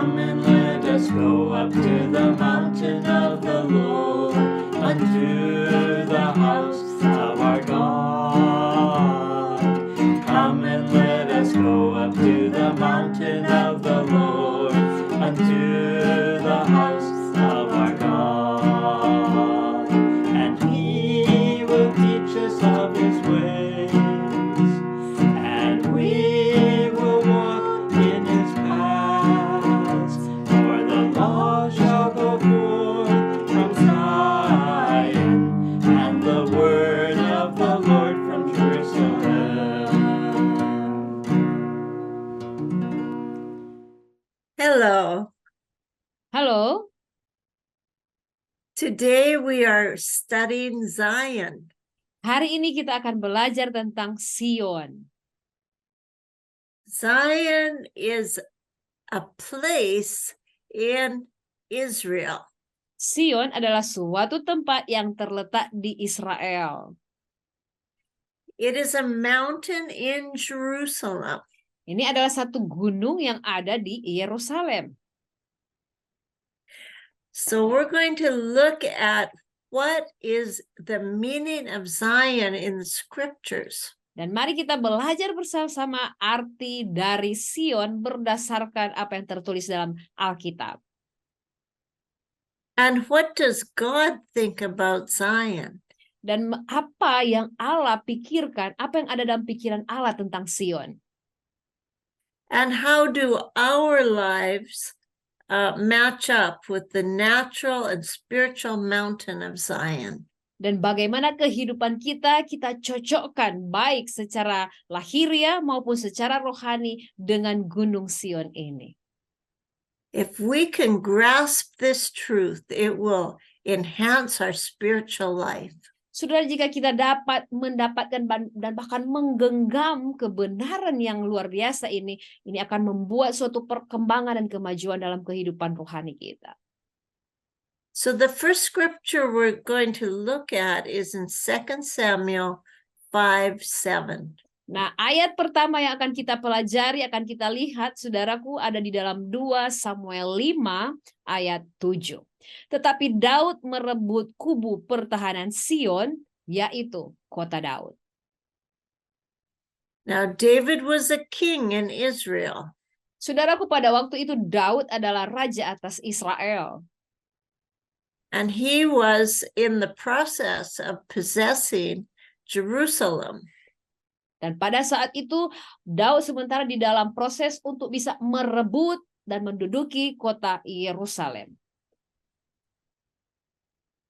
Come and let us go up to the mountain of the Lord, unto the house of our God. Come and let us go up to the mountain of the Lord, unto the house of our God. And He will teach us of His ways, and we will walk in His paths. For the law shall go forth from Zion, and the word of the Lord from Jerusalem. Hello. Halo, Today we are studying Zion. hari ini kita akan belajar tentang Sion. Zion is a place in Israel. Sion adalah suatu tempat yang terletak di Israel. It is a mountain in Jerusalem. Ini adalah satu gunung yang ada di Yerusalem. So we're going to look at what is the meaning of Zion in the scriptures. Dan mari kita belajar bersama-sama arti dari Sion berdasarkan apa yang tertulis dalam Alkitab. And what does God think about Zion? Dan apa yang Allah pikirkan, apa yang ada dalam pikiran Allah tentang Sion. And how do our lives match up with the natural and spiritual mountain of Zion? Dan bagaimana kehidupan kita cocokkan baik secara lahiriah maupun secara rohani dengan Gunung Sion ini. If we can grasp this truth, it will enhance our spiritual life. Saudara, jika kita dapat mendapatkan dan bahkan menggenggam kebenaran yang luar biasa ini akan membuat suatu perkembangan dan kemajuan dalam kehidupan rohani kita. So the first scripture we're going to look at is in 2 Samuel 5:7. Nah, ayat pertama yang akan kita pelajari, akan kita lihat, saudaraku, ada di dalam 2 Samuel 5 ayat 7. Tetapi Daud merebut kubu pertahanan Sion, yaitu kota Daud. Now David was a king in Israel. Saudaraku, pada waktu itu Daud adalah raja atas Israel. And he was in the process of possessing Jerusalem. Dan pada saat itu Daud sementara di dalam proses untuk bisa merebut dan menduduki kota Yerusalem.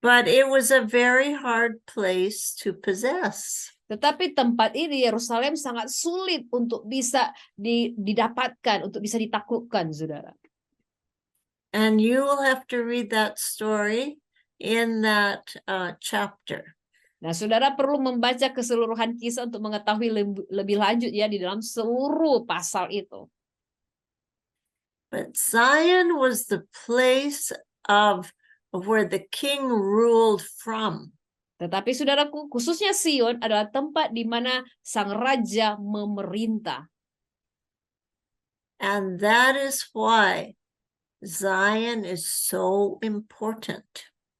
But it was a very hard place to possess. Tetapi tempat ini, Yerusalem, sangat sulit untuk bisa didapatkan, untuk bisa ditaklukkan, saudara. And you will have to read that story in that chapter. Nah, saudara perlu membaca keseluruhan kisah untuk mengetahui lebih lanjut ya di dalam seluruh pasal itu. But Zion was the place of where the king ruled from. Tetapi saudaraku, khususnya Sion adalah tempat di mana sang raja memerintah. And that is why Zion is so important.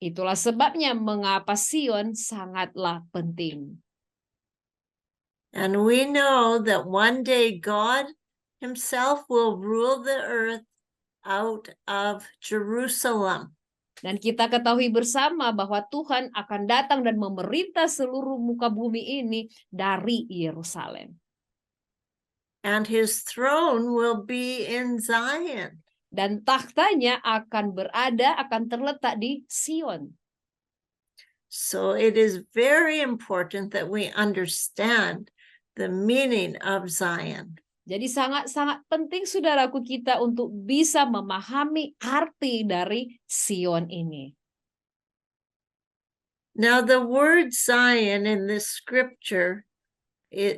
Itulah sebabnya mengapa Sion sangatlah penting. And we know that one day God himself will rule the earth out of Jerusalem. Dan kita ketahui bersama bahwa Tuhan akan datang dan memerintah seluruh muka bumi ini dari Yerusalem. And his throne will be in Zion. Dan tahtanya akan terletak di Sion. So it is very important that we understand the meaning of Zion. Jadi sangat-sangat penting saudaraku kita untuk bisa memahami arti dari Sion ini. Now the word Zion in this scripture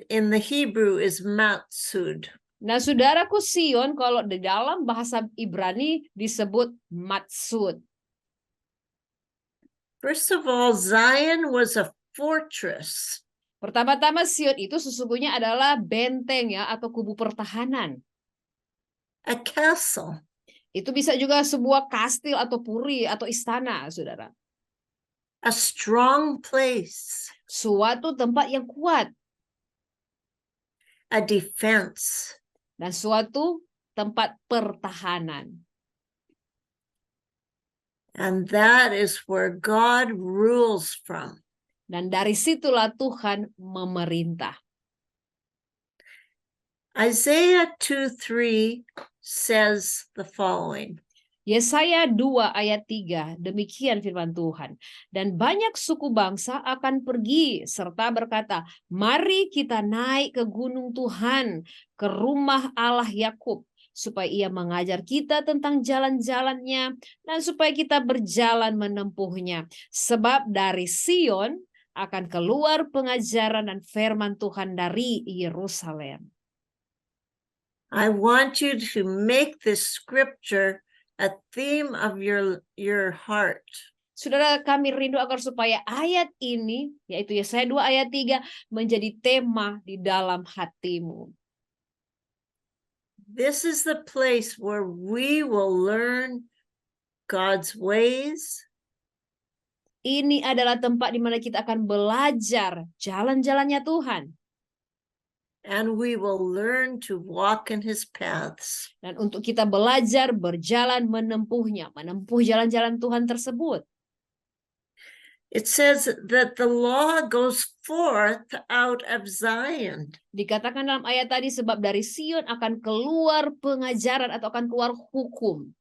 in the Hebrew is Matsud. Nah, saudaraku, Sion kalau di dalam bahasa Ibrani disebut Matsud. First of all, Zion was a fortress. Pertama-tama Sion itu sesungguhnya adalah benteng ya atau kubu pertahanan. A castle. Itu bisa juga sebuah kastil atau puri atau istana, saudara. a strong place, Suatu tempat yang kuat a defense. dan suatu tempat pertahanan. And that is where God rules from. Dan dari situlah Tuhan memerintah. Isaiah 2:3 says the following. Yesaya 2 ayat 3, demikian firman Tuhan. Dan banyak suku bangsa akan pergi serta berkata, mari kita naik ke gunung Tuhan, ke rumah Allah Yakub, supaya ia mengajar kita tentang jalan-jalannya dan supaya kita berjalan menempuhnya. Sebab dari Sion akan keluar pengajaran dan firman Tuhan dari Yerusalem. I want you to make this scripture a theme of your heart. Saudara, kami rindu agar supaya ayat ini, yaitu Yesaya 2 ayat 3, menjadi tema di dalam hatimu. This is the place where we will learn God's ways. Ini adalah tempat di mana kita akan belajar jalan-jalannya Tuhan. And we will learn to walk in his paths. Dan untuk kita belajar berjalan menempuhnya, menempuh jalan-jalan Tuhan tersebut. It says that the law goes forth out of Zion. Dikatakan dalam ayat tadi, sebab dari Sion akan keluar pengajaran atau akan keluar hukum.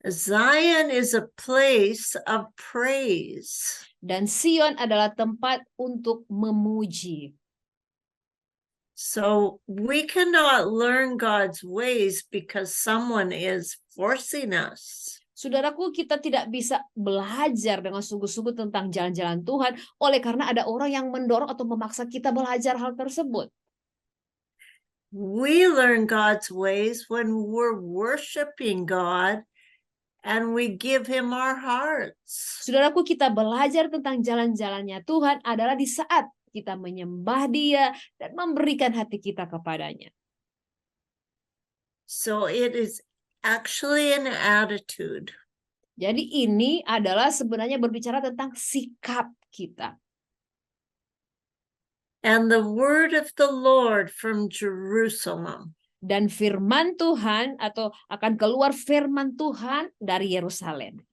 Zion is a place of praise. Dan Sion adalah tempat untuk memuji. So we cannot learn God's ways because someone is forcing us. Saudaraku, kita tidak bisa belajar dengan sungguh-sungguh tentang jalan-jalan Tuhan oleh karena ada orang yang mendorong atau memaksa kita belajar hal tersebut. We learn God's ways when we're worshiping God and we give him our hearts. Saudaraku, kita belajar tentang jalan-jalannya Tuhan adalah di saat kita menyembah Dia dan memberikan hati kita kepadanya. So it is actually an attitude. Jadi ini adalah sebenarnya berbicara tentang sikap kita. And the word of the Lord from Jerusalem. Dan firman Tuhan atau akan keluar firman Tuhan dari Yerusalem.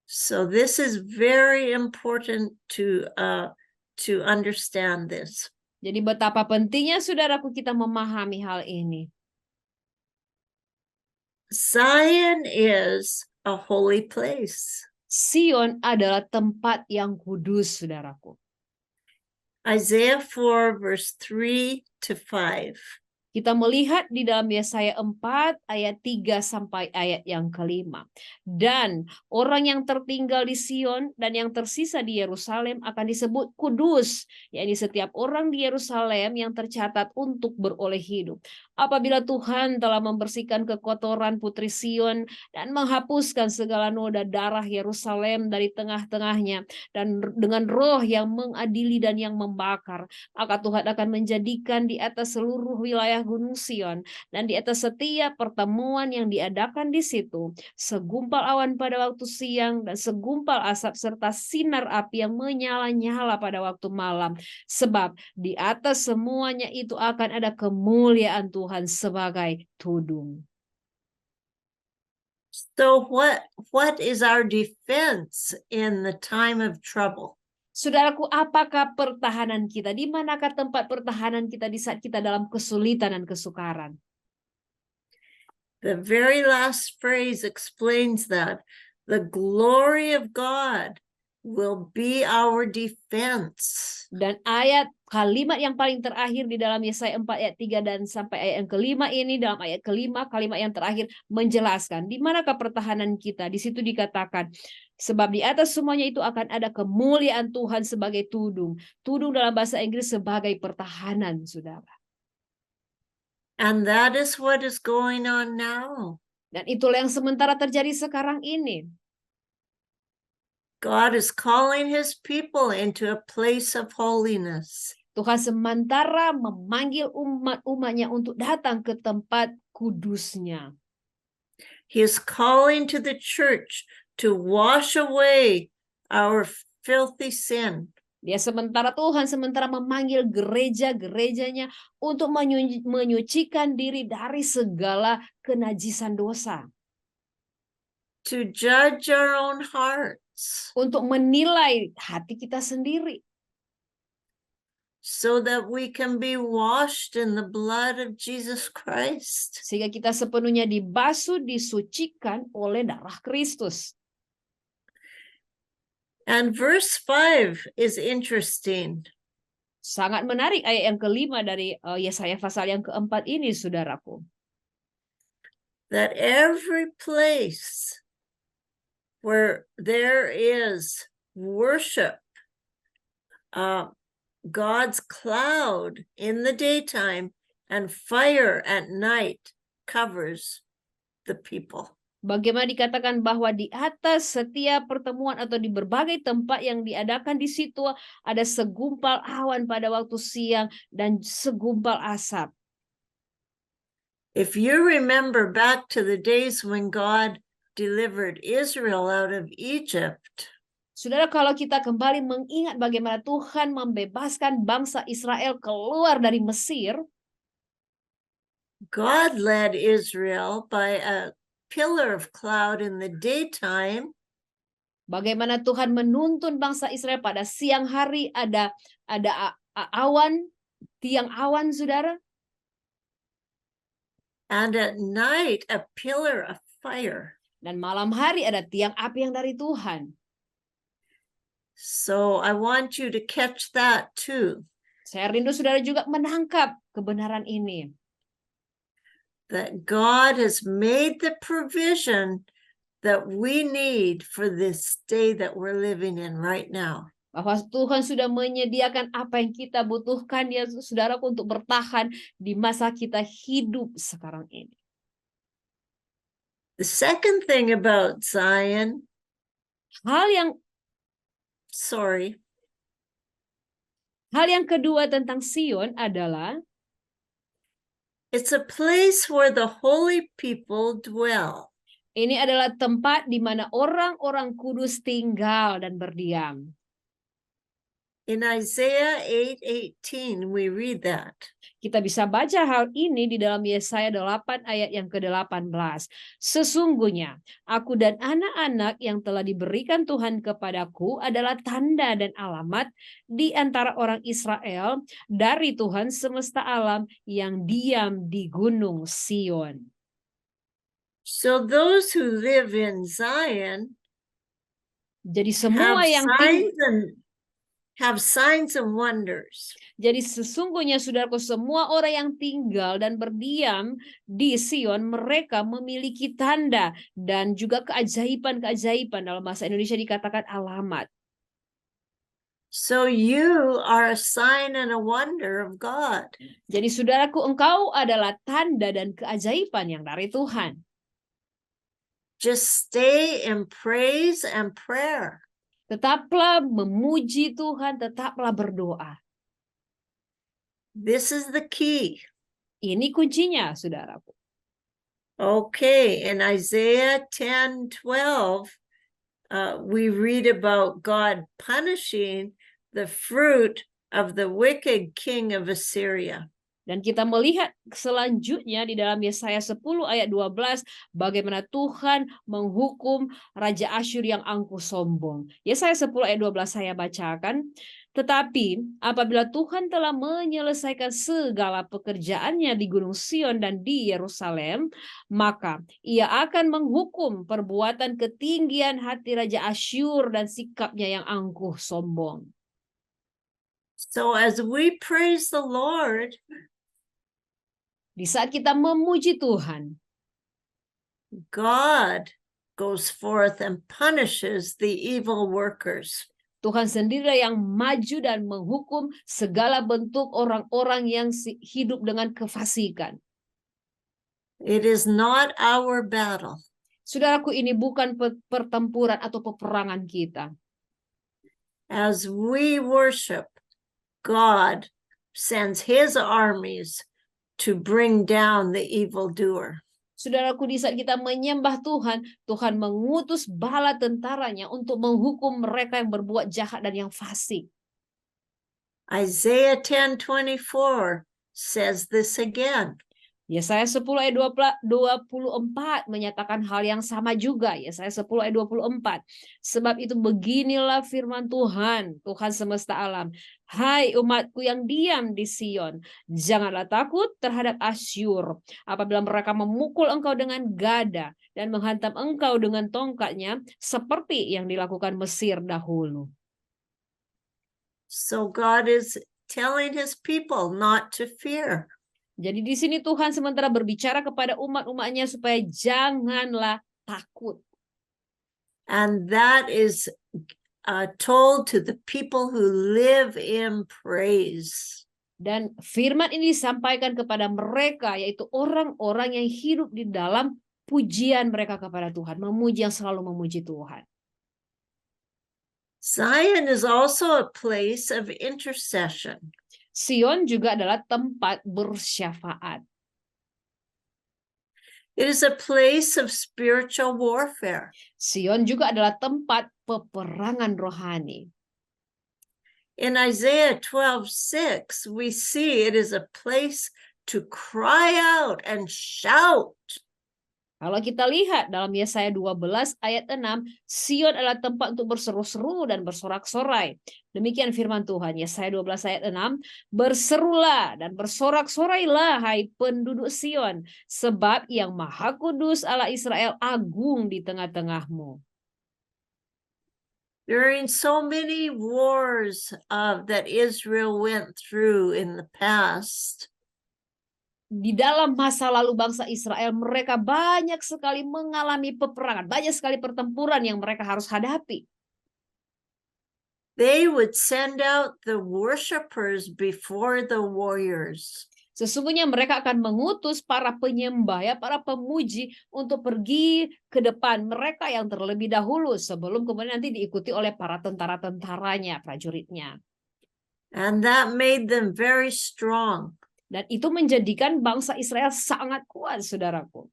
So this is very important to understand this. Jadi betapa pentingnya saudaraku kita memahami hal ini. Zion is a holy place. Sion adalah tempat yang kudus, saudaraku. Isaiah 4 verse 3 to 5. Kita melihat di dalam Yesaya 4 ayat 3 sampai ayat yang ke-5. Dan orang yang tertinggal di Sion dan yang tersisa di Yerusalem akan disebut kudus, yakni setiap orang di Yerusalem yang tercatat untuk beroleh hidup. Apabila Tuhan telah membersihkan kekotoran putri Sion dan menghapuskan segala noda darah Yerusalem dari tengah-tengahnya, dan dengan roh yang mengadili dan yang membakar, maka Tuhan akan menjadikan di atas seluruh wilayah Gunung Sion dan di atas setiap pertemuan yang diadakan di situ segumpal awan pada waktu siang dan segumpal asap serta sinar api yang menyala-nyala pada waktu malam, sebab di atas semuanya itu akan ada kemuliaan Tuhan sebagai tudung. So what is our defense in the time of trouble? Saudaraku, apakah pertahanan kita? Di manakah tempat pertahanan kita di saat kita dalam kesulitan dan kesukaran? The very last phrase explains that the glory of God will be our defense. Dan kalimat yang paling terakhir di dalam Yesaya 4 ayat 3 dan sampai ayat yang ke-5 ini, dalam ayat ke-5, kalimat yang terakhir menjelaskan di manakah pertahanan kita. Di situ dikatakan, sebab di atas semuanya itu akan ada kemuliaan Tuhan sebagai tudung. Tudung dalam bahasa Inggris sebagai pertahanan, saudara. And that is what is going on now. Dan itulah yang sementara terjadi sekarang ini. God is calling his people into a place of holiness. Tuhan sementara memanggil umat-umatnya untuk datang ke tempat kudusnya. He is calling to the church to wash away our filthy sin. Tuhan sementara memanggil gereja-gerejanya untuk menyucikan diri dari segala kenajisan dosa. To judge our own hearts. Untuk menilai hati kita sendiri. So that we can be washed in the blood of Jesus Christ. Sehingga kita sepenuhnya dibasuh, disucikan oleh darah Kristus. And verse 5 is interesting. Sangat menarik ayat yang kelima dari Yesaya pasal yang keempat ini, saudaraku. That every place where there is worship, God's cloud in the daytime and fire at night covers the people. Bagaimana dikatakan bahwa di atas setiap pertemuan atau di berbagai tempat yang diadakan di situ ada segumpal awan pada waktu siang dan segumpal asap. If you remember back to the days when God delivered Israel out of Egypt, saudara, kalau kita kembali mengingat bagaimana Tuhan membebaskan bangsa Israel keluar dari Mesir, God led Israel by a pillar of cloud in the daytime. Bagaimana Tuhan menuntun bangsa Israel pada siang hari ada awan, tiang awan, saudara. And at night a pillar of fire. Dan malam hari ada tiang api yang dari Tuhan. So I want you to catch that too. Saya rindu saudara juga menangkap kebenaran ini. That God has made the provision that we need for this day that we're living in right now. Bahwa Tuhan sudah menyediakan apa yang kita butuhkan, ya saudaraku, untuk bertahan di masa kita hidup sekarang ini. The second thing about Zion, hal yang kedua tentang Sion adalah it's a place where the holy people dwell. Ini adalah tempat di mana orang-orang kudus tinggal dan berdiam. In Isaiah 8:18 we read that. Kita bisa baca hal ini di dalam Yesaya 8 ayat yang ke-18. Sesungguhnya aku dan anak-anak yang telah diberikan Tuhan kepadaku adalah tanda dan alamat di antara orang Israel dari Tuhan semesta alam yang diam di gunung Sion. So those who live in Zion, jadi semua yang have signs and wonders. Jadi sesungguhnya, saudaraku, semua orang yang tinggal dan berdiam di Sion, mereka memiliki tanda dan juga keajaiban-keajaiban. Dalam bahasa Indonesia dikatakan alamat. So you are a sign and a wonder of God. Jadi saudaraku, engkau adalah tanda dan keajaiban yang dari Tuhan. Just stay in praise and prayer. Tetaplah memuji Tuhan, tetaplah berdoa. This is the key. Ini kuncinya, saudaraku. Okay, in Isaiah 10:12, we read about God punishing the fruit of the wicked king of Assyria. Dan kita melihat selanjutnya di dalam Yesaya 10 ayat 12 bagaimana Tuhan menghukum Raja Asyur yang angkuh sombong. Yesaya 10 ayat 12 saya bacakan. Tetapi apabila Tuhan telah menyelesaikan segala pekerjaannya di Gunung Sion dan di Yerusalem, maka ia akan menghukum perbuatan ketinggian hati Raja Asyur dan sikapnya yang angkuh sombong. So as we praise the Lord, di saat kita memuji Tuhan, God goes forth and punishes the evil workers. Tuhan sendiri yang maju dan menghukum segala bentuk orang-orang yang hidup dengan kefasikan. It is not our battle. Saudaraku, ini bukan pertempuran atau peperangan kita. As we worship, God sends his armies to bring down the evildoer. Saudaraku, di saat kita menyembah Tuhan, Tuhan mengutus bala tentaranya untuk menghukum mereka yang berbuat jahat dan yang fasik. Isaiah 10:24 says this again. Yesaya 10 ayat 24 menyatakan hal yang sama juga. Yesaya 10 ayat 24. Sebab itu beginilah firman Tuhan, Tuhan semesta alam. Hai umatku yang diam di Sion, janganlah takut terhadap Asyur. Apabila mereka memukul engkau dengan gada dan menghantam engkau dengan tongkatnya, seperti yang dilakukan Mesir dahulu. So God is telling his people not to fear. Jadi di sini Tuhan sementara berbicara kepada umat-umatnya supaya janganlah takut. And that is told to the people who live in praise. Dan firman ini disampaikan kepada mereka, yaitu orang-orang yang hidup di dalam pujian mereka kepada Tuhan. Memuji, yang selalu memuji Tuhan. Zion is also a place of intercession. Sion juga adalah tempat bersyafaat. It is a place of spiritual warfare. Sion juga adalah tempat peperangan rohani. In Isaiah 12:6, we see it is a place to cry out and shout. Kalau kita lihat dalam Yesaya 12 ayat 6, Sion adalah tempat untuk berseru-seru dan bersorak-sorai. Demikian firman Tuhan, Yesaya 12 ayat 6, berserulah dan bersorak-sorailah hai penduduk Sion, sebab yang Maha Kudus Allah Israel agung di tengah-tengahmu. During so many wars that Israel went through in the past, di dalam masa lalu bangsa Israel, mereka banyak sekali mengalami peperangan, banyak sekali pertempuran yang mereka harus hadapi. they would send out the worshipers before the warriors. Sesungguhnya mereka akan mengutus para penyembah, ya, para pemuji untuk pergi ke depan mereka yang terlebih dahulu sebelum kemudian nanti diikuti oleh para tentara-tentaranya, prajuritnya. And that made them very strong. Dan itu menjadikan bangsa Israel sangat kuat, saudaraku.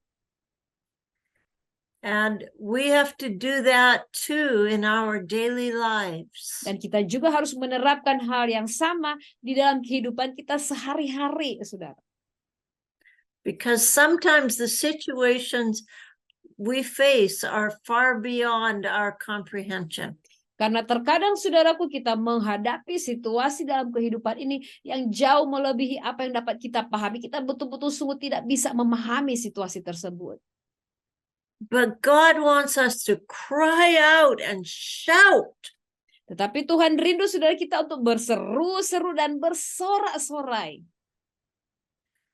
And we have to do that too in our daily lives. Dan kita juga harus menerapkan hal yang sama di dalam kehidupan kita sehari-hari, saudara. Because sometimes the situations we face are far beyond our comprehension. Karena terkadang, saudaraku, kita menghadapi situasi dalam kehidupan ini yang jauh melebihi apa yang dapat kita pahami. Kita betul-betul sungguh tidak bisa memahami situasi tersebut. But God wants us to cry out and shout. Tetapi Tuhan rindu saudara kita untuk berseru-seru dan bersorak-sorai.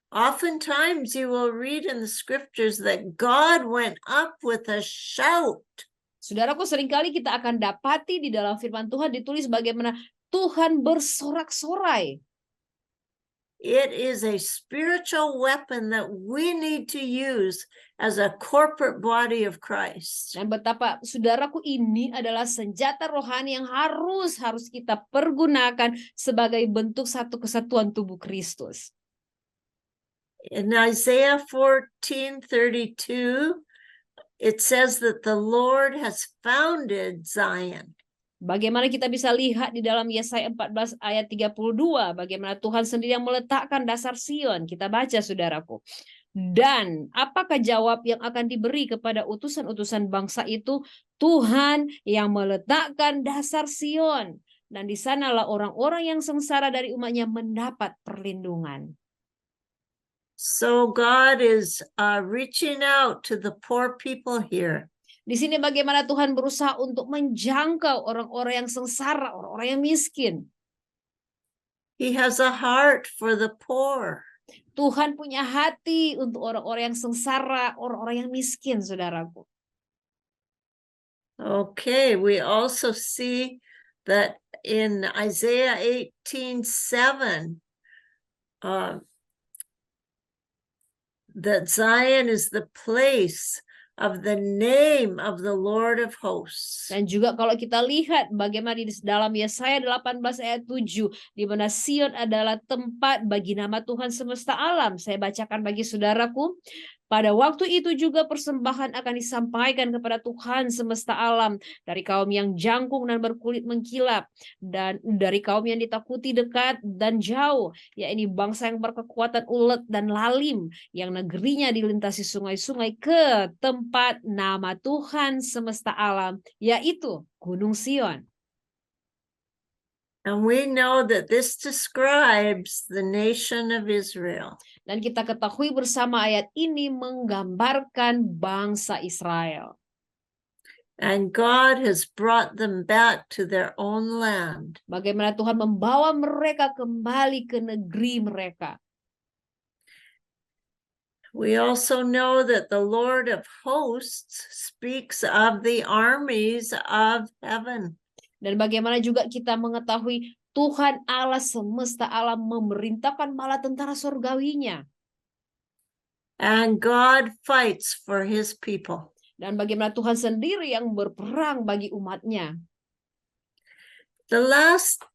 Oftentimes you will read in the scriptures that God went up with a shout. Saudaraku, seringkali kita akan dapati di dalam firman Tuhan ditulis bagaimana Tuhan bersorak-sorai. It is a spiritual weapon that we need to use as a corporate body of Christ. Dan betapa, saudaraku, ini adalah senjata rohani yang harus kita pergunakan sebagai bentuk satu kesatuan tubuh Kristus. In Isaiah 14:32, it says that the Lord has founded Zion. Bagaimana kita bisa lihat di dalam Yesaya 14 ayat 32, bagaimana Tuhan sendiri yang meletakkan dasar Sion. Kita baca, saudaraku. Dan apakah jawab yang akan diberi kepada utusan-utusan bangsa itu? Tuhan yang meletakkan dasar Sion. Dan di sanalah orang-orang yang sengsara dari umatnya mendapat perlindungan. So God is reaching out to the poor people here. Di sini bagaimana Tuhan berusaha untuk menjangkau orang-orang yang sengsara, orang-orang yang miskin. He has a heart for the poor. Tuhan punya hati untuk orang-orang yang sengsara, orang-orang yang miskin, saudaraku. Okay, we also see that in Isaiah 18:7, that Zion is the place of the name of the Lord of hosts. Dan juga kalau kita lihat bagaimana di dalam Yesaya 18 ayat 7, di mana Sion adalah tempat bagi nama Tuhan semesta alam. Saya bacakan bagi saudaraku. Pada waktu itu juga persembahan akan disampaikan kepada Tuhan semesta alam dari kaum yang jangkung dan berkulit mengkilap, dan dari kaum yang ditakuti dekat dan jauh, yakni bangsa yang berkekuatan ulet dan lalim, yang negerinya dilintasi sungai-sungai ke tempat nama Tuhan semesta alam, yaitu Gunung Sion. And we know that this describes the nation of Israel. Dan kita ketahui bersama ayat ini menggambarkan bangsa Israel. And God has brought them back to their own land. Bagaimana Tuhan membawa mereka kembali ke negeri mereka. We also know that the Lord of hosts speaks of the armies of heaven. Dan bagaimana juga kita mengetahui Tuhan Allah semesta alam memerintahkan bala tentara surgawinya. And God fights for his people. Dan bagaimana Tuhan sendiri yang berperang bagi umatnya. The last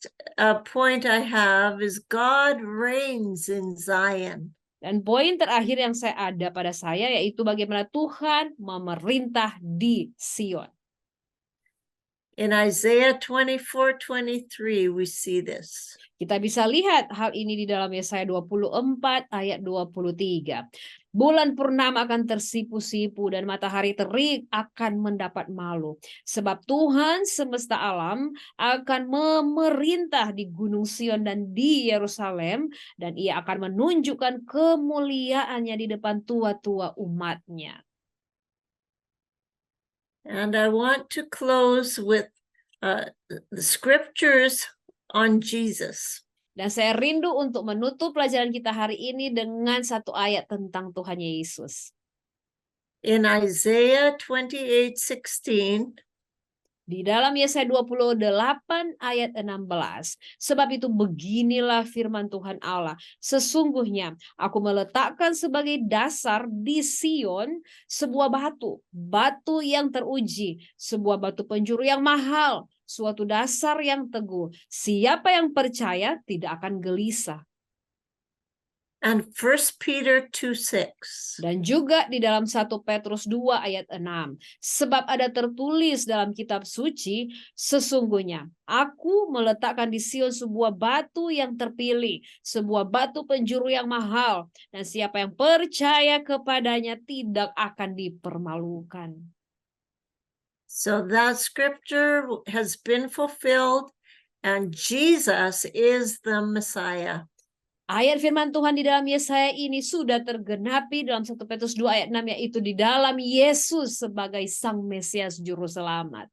point I have is God reigns in Zion. Dan poin terakhir yang ada pada saya yaitu bagaimana Tuhan memerintah di Sion. In Isaiah 24:23 we see this. Kita bisa lihat hal ini di dalam Yesaya 24 ayat 23. Bulan purnama akan tersipu-sipu dan matahari terik akan mendapat malu. Sebab Tuhan semesta alam akan memerintah di Gunung Sion dan di Yerusalem, dan ia akan menunjukkan kemuliaannya di depan tua-tua umatnya. And I want to close with the scriptures on Jesus. Dan saya rindu untuk menutup pelajaran kita hari ini dengan satu ayat tentang Tuhan Yesus. In Isaiah 28:16, di dalam Yesaya 28 ayat 16. Sebab itu beginilah firman Tuhan Allah. Sesungguhnya aku meletakkan sebagai dasar di Sion sebuah batu. Batu yang teruji. Sebuah batu penjuru yang mahal. Suatu dasar yang teguh. Siapa yang percaya tidak akan gelisah. and 1 Peter 2:6. Dan juga di dalam 1 Petrus 2 ayat 6. Sebab ada tertulis dalam kitab suci, sesungguhnya aku meletakkan di Sion sebuah batu yang terpilih, sebuah batu penjuru yang mahal, dan siapa yang percaya kepadanya tidak akan dipermalukan. So that scripture has been fulfilled, and Jesus is the Messiah. Ayat firman Tuhan di dalam Yesaya ini sudah tergenapi dalam 1 Petrus 2 ayat 6, yaitu di dalam Yesus sebagai Sang Mesias Juru Selamat.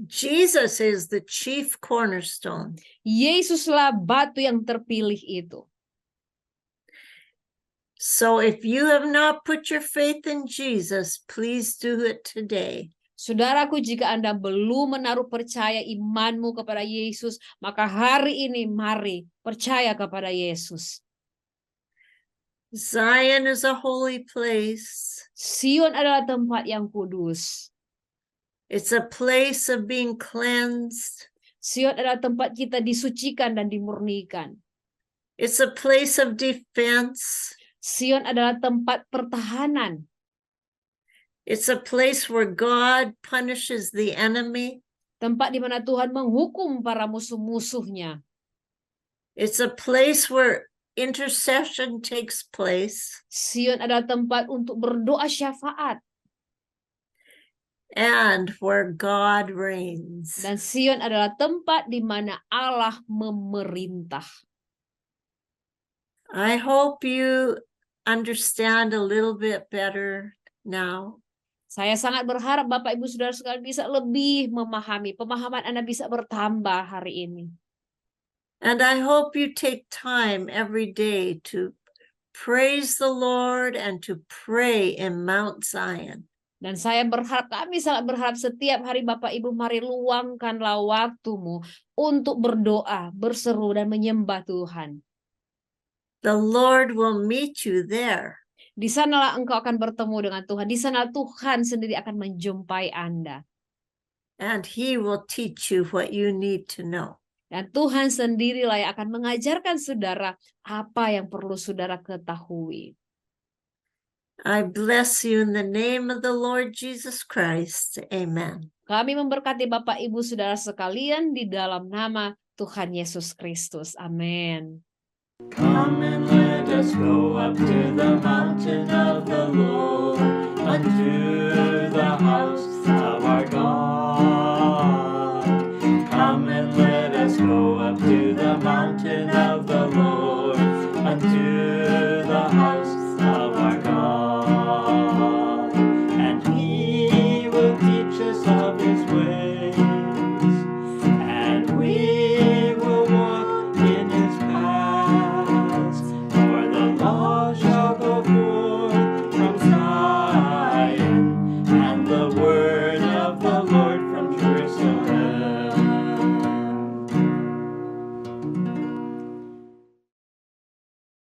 Jesus is the chief cornerstone. Yesuslah batu yang terpilih itu. So if you have not put your faith in Jesus, please do it today. Saudaraku, jika Anda belum menaruh percaya imanmu kepada Yesus, maka hari ini mari percaya kepada Yesus. Zion is a holy place. Sion adalah tempat yang kudus. It's a place of being cleansed. Sion adalah tempat kita disucikan dan dimurnikan. It's a place of defense. Sion adalah tempat pertahanan. It's a place where God punishes the enemy. Tempat di mana Tuhan menghukum para musuh-musuhnya. It's a place where intercession takes place. Sion adalah tempat untuk berdoa syafaat. And where God reigns. Dan Sion adalah tempat di mana Allah memerintah. I hope you understand a little bit better now. Saya sangat berharap Bapak Ibu Saudara sekalian bisa lebih memahami. Pemahaman Anda bisa bertambah hari ini. And I hope you take time every day to praise the Lord and to pray in Mount Zion. Dan saya berharap, kami sangat berharap setiap hari Bapak Ibu mari luangkanlah waktumu untuk berdoa, berseru dan menyembah Tuhan. The Lord will meet you there. Di sanalah engkau akan bertemu dengan Tuhan. Di sana Tuhan sendiri akan menjumpai Anda. And He will teach you what you need to know. Dan Tuhan sendirilah yang akan mengajarkan saudara apa yang perlu saudara ketahui. I bless you in the name of the Lord Jesus Christ. Amen. Kami memberkati Bapak Ibu saudara sekalian di dalam nama Tuhan Yesus Kristus. Amin. Come and let us go up to the mountain